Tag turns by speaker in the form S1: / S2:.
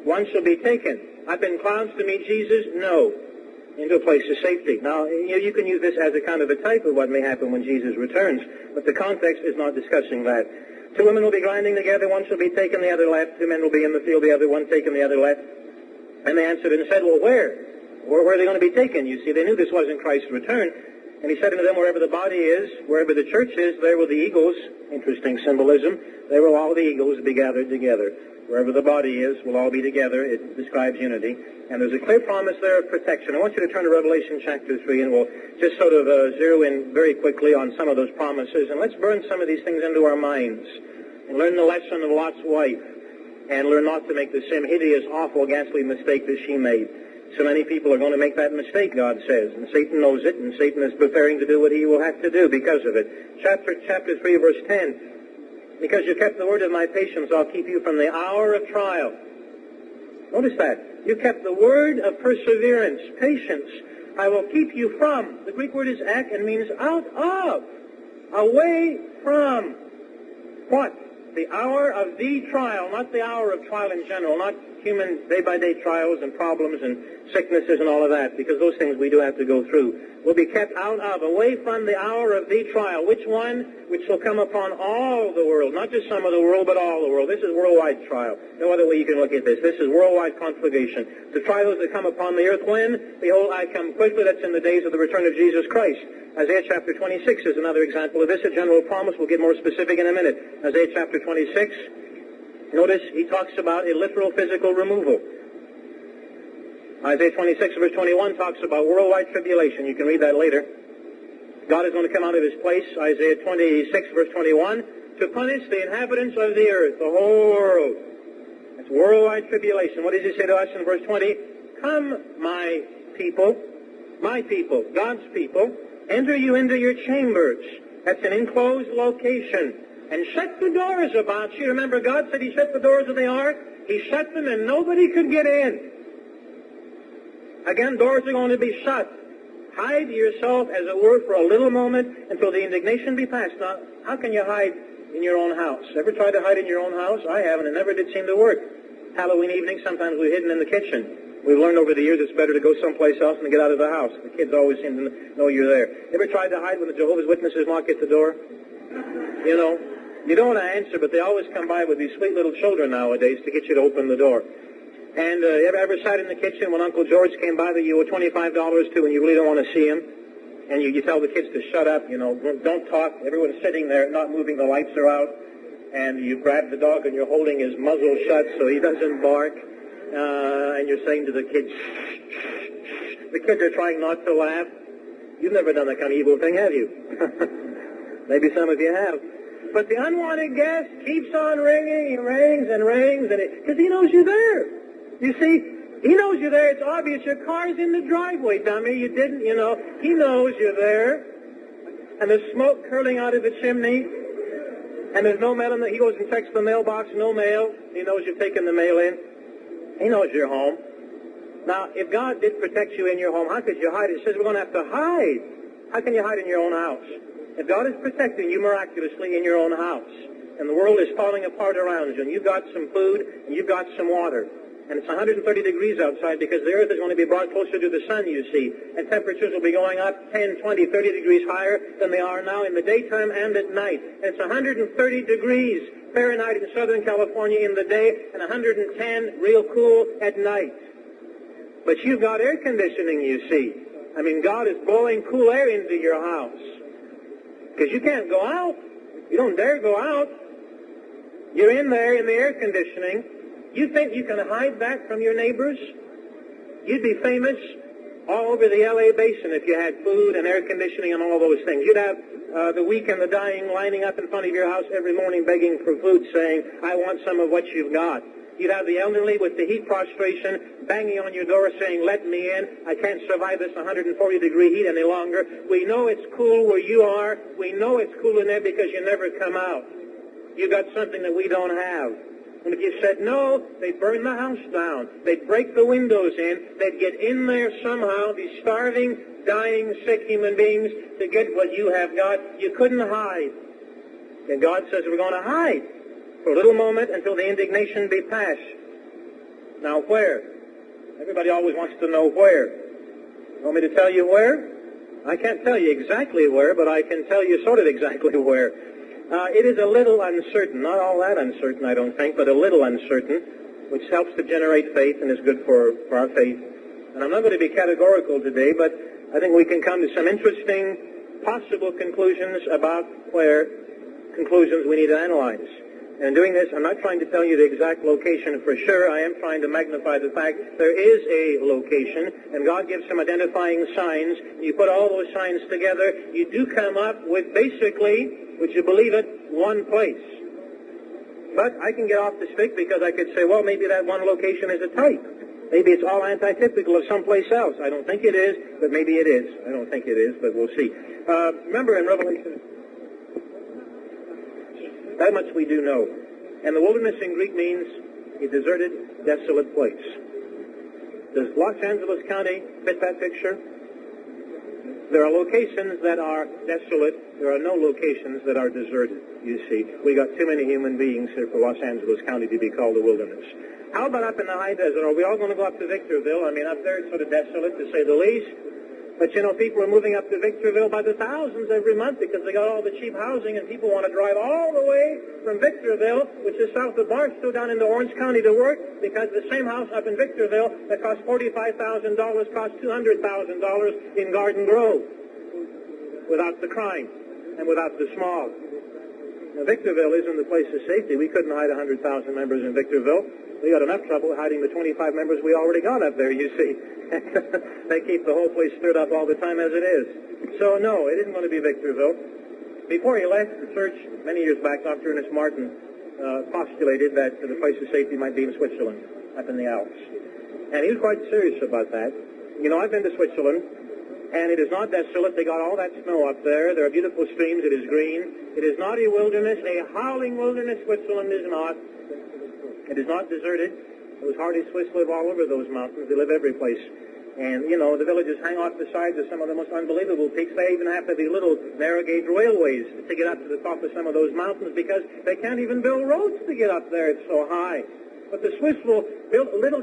S1: One shall be taken. Up in clouds to meet Jesus? No. Into a place of safety. Now, you can use this as a kind of a type of what may happen when Jesus returns, but the context is not discussing that. Two women will be grinding together, one shall be taken, the other left. Two men will be in the field, the other one taken, the other left. And they answered and said, well, where? Where are they going to be taken? You see, they knew this wasn't Christ's return. And he said unto them, wherever the body is, wherever the church is, there will the eagles, interesting symbolism, there will all the eagles be gathered together. Wherever the body is, we'll all be together. It describes unity. And there's a clear promise there of protection. I want you to turn to Revelation chapter 3, and we'll just sort of zero in very quickly on some of those promises. And let's burn some of these things into our minds and learn the lesson of Lot's wife and learn not to make the same hideous, awful, ghastly mistake that she made. So many people are going to make that mistake, God says, and Satan knows it, and Satan is preparing to do what he will have to do because of it. Chapter 3, verse 10. Because you kept the word of my patience, I'll keep you from the hour of trial. Notice that. You kept the word of perseverance, patience. I will keep you from. The Greek word is ek and means out of, away from. What? The hour of the trial, not the hour of trial in general, not human day-by-day trials and problems and sicknesses and all of that, because those things we do have to go through. Will be kept out of, away from the hour of the trial. Which one? Which shall come upon all the world, not just some of the world, but all the world. This is worldwide trial. No other way you can look at this. This is worldwide conflagration. To try those that come upon the earth when? Behold, I come quickly. That's in the days of the return of Jesus Christ. Isaiah chapter 26 is another example of this. A general promise. We'll get more specific in a minute. Isaiah chapter 26. Notice he talks about a literal physical removal. Isaiah 26, verse 21 talks about worldwide tribulation. You can read that later. God is going to come out of his place, Isaiah 26, verse 21, to punish the inhabitants of the earth, the whole world. That's worldwide tribulation. What does he say to us in verse 20? Come, my people, God's people, enter you into your chambers. That's an enclosed location. And shut the doors about you. Remember, God said he shut the doors of the ark? He shut them and nobody could get in. Again, doors are going to be shut. Hide yourself, as it were, for a little moment until the indignation be past. Now, how can you hide in your own house? Ever tried to hide in your own house? I haven't. It never did seem to work. Halloween evening, sometimes we've hidden in the kitchen. We've learned over the years it's better to go someplace else than to get out of the house. The kids always seem to know you're there. Ever tried to hide when the Jehovah's Witnesses knock at the door? You know, you don't want to answer, but they always come by with these sweet little children nowadays to get you to open the door. And ever sat in the kitchen when Uncle George came by that you owe $25 to and you really don't want to see him? And you tell the kids to shut up, you know, don't talk. Everyone's sitting there, not moving, the lights are out. And you grab the dog and you're holding his muzzle shut so he doesn't bark. And you're saying to the kids, shh. The kids are trying not to laugh. You've never done that kind of evil thing, have you? Maybe some of you have. But the unwanted guest keeps on ringing. He rings and rings, because he knows you're there. You see, he knows you're there. It's obvious. Your car's in the driveway, dummy. You didn't, you know. He knows you're there. And there's smoke curling out of the chimney. And there's no mail in he goes and checks the mailbox, no mail. He knows you've taken the mail in. He knows you're home. Now, if God did protect you in your home, how could you hide? It says we're going to have to hide. How can you hide in your own house? If God is protecting you miraculously in your own house, and the world is falling apart around you, and you've got some food, and you've got some water, and it's 130 degrees outside because the earth is going to be brought closer to the sun, you see, and temperatures will be going up 10, 20, 30 degrees higher than they are now in the daytime and at night. And it's 130 degrees Fahrenheit in Southern California in the day, and 110 real cool at night. But you've got air conditioning, you see. I mean, God is blowing cool air into your house. Because you can't go out. You don't dare go out. You're in there in the air conditioning. You think you can hide that from your neighbors? You'd be famous all over the L.A. basin if you had food and air conditioning and all those things. You'd have the weak and the dying lining up in front of your house every morning begging for food, saying, I want some of what you've got. You'd have the elderly with the heat prostration banging on your door saying, let me in. I can't survive this 140-degree heat any longer. We know it's cool where you are. We know it's cool in there because you never come out. You got something that we don't have. And if you said no, they'd burn the house down. They'd break the windows in. They'd get in there somehow, these starving, dying, sick human beings, to get what you have got. You couldn't hide. And God says we're going to hide for a little moment until the indignation be past. Now, where? Everybody always wants to know where. You want me to tell you where? I can't tell you exactly where, but I can tell you sort of exactly where. It is a little uncertain, not all that uncertain, I don't think, but a little uncertain, which helps to generate faith and is good for our faith. And I'm not going to be categorical today, but I think we can come to some interesting possible conclusions about where conclusions we need to analyze. And in doing this, I'm not trying to tell you the exact location for sure. I am trying to magnify the fact there is a location, and God gives some identifying signs. You put all those signs together, you do come up with basically, would you believe it, one place. But I can get off the stick because I could say, well, maybe that one location is a type. Maybe it's all antitypical of someplace else. I don't think it is, but maybe it is. I don't think it is, but we'll see. Remember in Revelation, that much we do know. And the wilderness in Greek means a deserted, desolate place. Does Los Angeles County fit that picture? There are locations that are desolate. There are no locations that are deserted, you see. We got too many human beings here for Los Angeles County to be called a wilderness. How about up in the high desert? Are we all going to go up to Victorville? I mean, up there it's sort of desolate, to say the least. But, you know, people are moving up to Victorville by the thousands every month because they got all the cheap housing, and people want to drive all the way from Victorville, which is south of Barstow, down into Orange County to work, because the same house up in Victorville that costs $45,000 costs $200,000 in Garden Grove, without the crime and without the smog. Now, Victorville isn't the place of safety. We couldn't hide 100,000 members in Victorville. We got enough trouble hiding the 25 members we already got up there, you see. They keep the whole place stirred up all the time as it is. So, no, it isn't going to be Victorville. Before he left the church, many years back, Dr. Ernest Martin postulated that the place of safety might be in Switzerland, up in the Alps. And he was quite serious about that. You know, I've been to Switzerland, and it is not desolate. They got all that snow up there. There are beautiful streams. It is green. It is not a wilderness, a howling wilderness. Switzerland is not. It is not deserted. Those hardy Swiss live all over those mountains. They live every place. And, you know, the villages hang off the sides of some of the most unbelievable peaks. They even have to be little narrow gauge railways to get up to the top of some of those mountains because they can't even build roads to get up there. It's so high. But the Swiss will build little